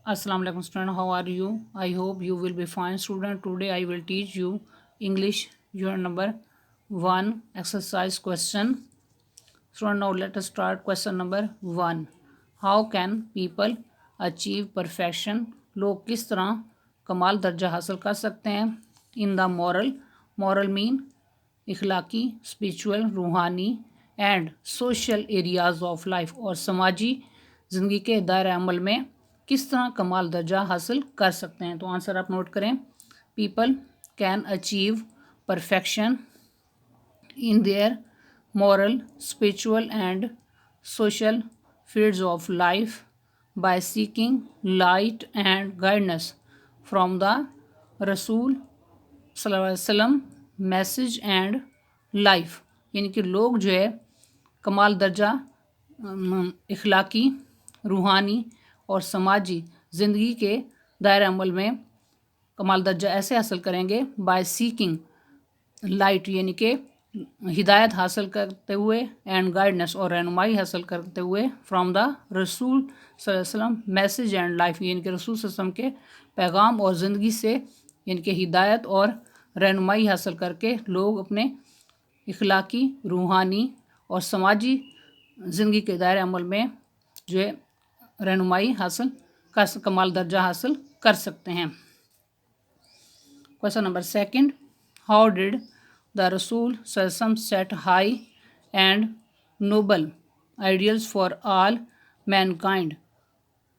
Assalamu alaikum student, how are you? I hope you will be fine student. Today I will teach you English unit number 1 exercise question. Student, now let us start question number 1. How can people achieve perfection? लोग किस तरह कमाल दर्जा हासिल कर सकते हैं? In the moral mean इखलाकी, स्पिरिचुअल रूहानी and social areas of life और समाजी ज़िंदगी के दायरे अमल में किस तरह कमाल दर्जा हासिल कर सकते हैं। तो आंसर आप नोट करें। People can achieve perfection in their moral, spiritual, and social fields of life by seeking light and guidance from the Rasul सल्लल्लाहु अलैहि वसल्लम मैसेज एंड लाइफ। यानी कि लोग जो है कमाल दर्जा इखलाकी, रूहानी और समाजी ज़िंदगी के दायरे अमल में कमाल दर्जा ऐसे हासिल करेंगे बाय सीकिंग लाइट, यानी कि हिदायत हासिल करते हुए, एंड गाइडनेस और रहनुमाई हासिल करते हुए, फ्रॉम द रसूल सल्लल्लाहु अलैहि वसल्लम मैसेज एंड लाइफ, यानी कि रसूल सल्लल्लाहु अलैहि वसल्लम के पैगाम और ज़िंदगी से यानी कि हिदायत और रहनुमाई हासिल करके लोग अपने इखलाकी, रूहानी और समाजी ज़िंदगी के दायरे अमल में जो है रहनुमाई हासिल कर कमाल दर्जा हासिल कर सकते हैं। Question number second, how did the रसूल सल्लल्लाहु set high and noble ideals for all mankind?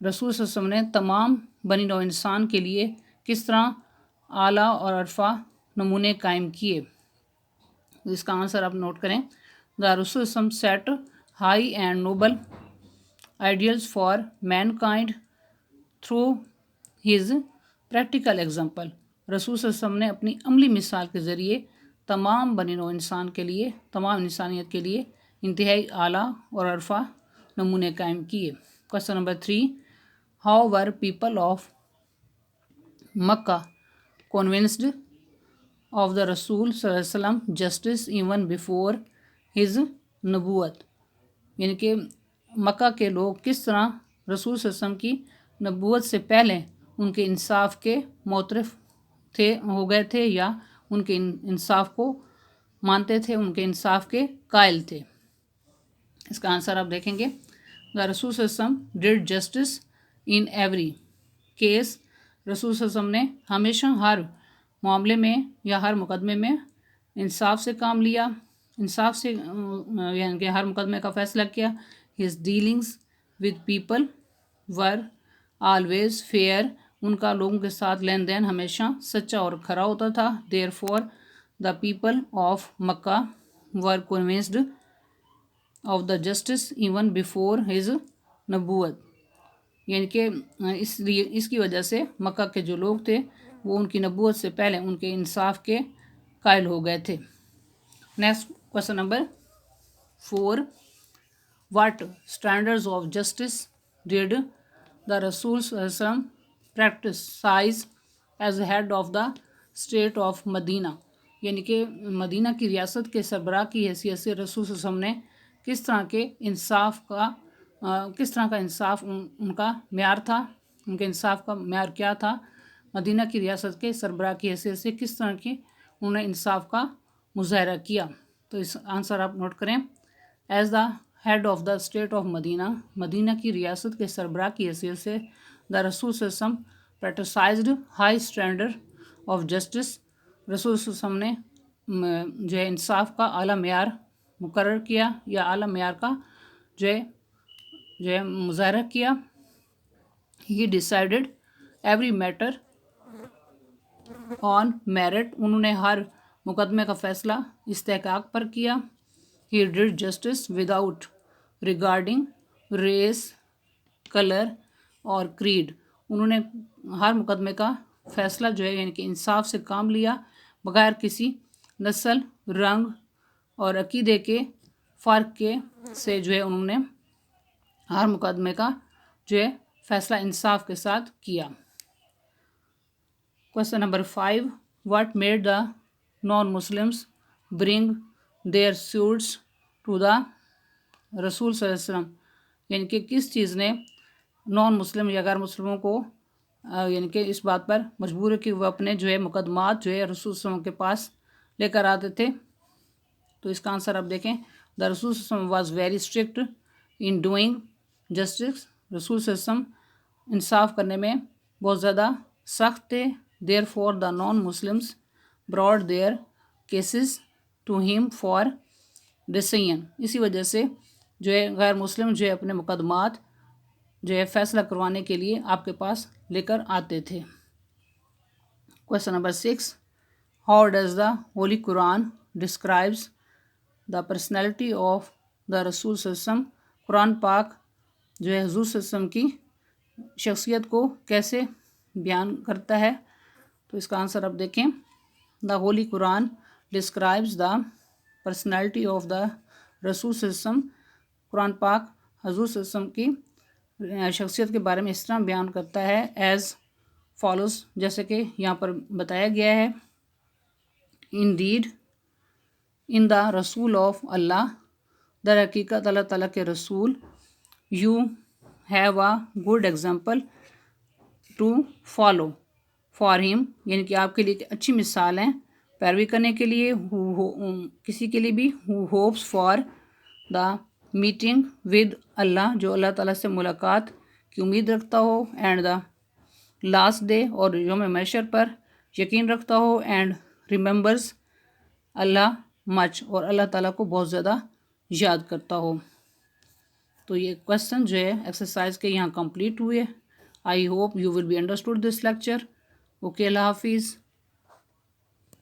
रसूल सल्लल्लाहु ने तमाम बनी नौ इंसान के लिए किस तरह आला और अरफा नमूने कायम किए? इसका आंसर आप नोट करें। द रसूल set high and noble ideals for mankind through his practical example. रसूल सल्लल्लाहु ने अपनी अमली मिसाल के ज़रिए तमाम बनी नौ इंसान के लिए, तमाम इंसानियत के लिए इंतहाई आला और अरफा नमूने कायम किए। Question number 3, how were people of Mecca convinced of the रसूल सल्लल्लाहु अलैहि वसल्लम जस्टिस इवन बिफोर हिज नबूवत? यानी कि मक्का के लोग किस तरह रसूल सल्लल्लाहु अलैहि वसल्लम की नबूवत से पहले उनके इंसाफ के मोतरफ हो गए थे, या उनके इंसाफ को मानते थे, उनके इंसाफ के कायल थे। इसका आंसर आप देखेंगे। द रसूल सल्लल्लाहु अलैहि वसल्लम did justice in every case. रसूल सल्लल्लाहु अलैहि वसल्लम ने हमेशा हर मामले में या हर मुकदमे में इंसाफ से काम लिया, इंसाफ से यानी कि हर मुकदमे का फ़ैसला किया। His dealings with people were always fair. उनका लोगों के साथ लेन देन हमेशा सच्चा और खरा होता था। Therefore the people of Mecca were convinced of the justice even before his नबूवत। यानी कि इसलिए इसकी वजह से मक्का के जो लोग थे वो उनकी नबूवत से पहले उनके इंसाफ के कायल हो गए थे। Next question number 4, what standards of justice did the रसूल सल्लल्लाहु अलैहि वसल्लम practise as head of the state of Medina? यानी कि मदीना की रियासत के सरबराह की हैसियत से रसूल सल्लल्लाहु अलैहि वसल्लम ने किस तरह के इंसाफ का किस तरह का इंसाफ उनका म्यार था, उनके इंसाफ का म्यार क्या था? मदीना की रियासत के सरबराह की हैसियत से किस तरह की उन्होंने इंसाफ का मुजाहरा किया? तो इस आंसर आप नोट करें। As the head of the state of Medina, Medina की रियासत के सरबराह की हैसियत से द रसूल सल्लल्लाहु अलैहि वसल्लम practised high standard of justice. रसूल सल्लल्लाहु अलैहि वसल्लम ने जो है इंसाफ का आला म्यार मुकर्रर किया या आला म्यार का जो है मुजाहरा किया। He decided every matter on merit. उन्होंने हर मुकदमे का फ़ैसला इस्तेहकाक पर किया। He did justice without regarding race, colour और क्रीड। उन्होंने हर मुकदमे का फ़ैसला जो है यानी कि इंसाफ से काम लिया, बगैर किसी नस्ल, रंग और अकीदे के फ़र्क के से जो है उन्होंने हर मुकदमे का जो है फ़ैसला इंसाफ के साथ किया। Question number 5, what made the non Muslims bring their suits to the रसूल सल्लल्लाहु अलैहि वसल्लम? यानी कि किस चीज़ ने نان مسلم یا غیر مسلموں کو یعنی کہ اس بات پر مجبور ہے کہ وہ اپنے جو ہے مقدمات جو ہے رسول صلی اللہ علیہ وسلم کے پاس لے کر آتے تھے. تو اس کا آنسر آپ دیکھیں. دا رسول صلی اللہ علیہ وسلم was very strict in doing justice. رسول صلی اللہ علیہ وسلم انصاف کرنے میں بہت زیادہ سخت تھے. There for the non Muslims brought their cases to him for decision. اسی وجہ سے جو ہے غیر مسلم جو ہے اپنے مقدمات جو ہے فیصلہ کروانے کے لیے آپ کے پاس لے کر آتے تھے. Question number 6. How does the holy Quran describes the personality of the رسول صلی اللہ علیہ وسلم. قرآن پاک جو ہے حضور صلی اللہ علیہ وسلم کی شخصیت کو کیسے بیان کرتا ہے؟ تو اس کا آنسر آپ دیکھیں. The holy Quran describes the personality of the رسول صلی اللہ علیہ وسلم. قرآن پاک حضور صلی اللہ علیہ وسلم کی شخصیت کے بارے میں اس طرح بیان کرتا ہے ایز فالوز، جیسے کہ یہاں پر بتایا گیا ہے. انڈیڈ ان دا رسول آف اللہ. در حقیقت اللہ تعالیٰ کے رسول. You have a good example to follow for ہم، یعنی کہ آپ کے لیے ایک اچھی مثال ہیں پیروی کرنے کے لیے. کسی کے لیے بھی ہو hopes for the meeting with Allah, جو اللہ تعالیٰ سے ملاقات کی امید رکھتا ہو. اینڈ دا لاسٹ ڈے، اور یوم محشر پر یقین رکھتا ہو. اینڈ ریممبرز اللہ مچ، اور اللہ تعالیٰ کو بہت زیادہ یاد کرتا ہو. تو یہ کویشچن جو ہے ایکسرسائز کے یہاں کمپلیٹ ہوئے. I hope you will be understood this lecture. Okay, اللہ حافظ.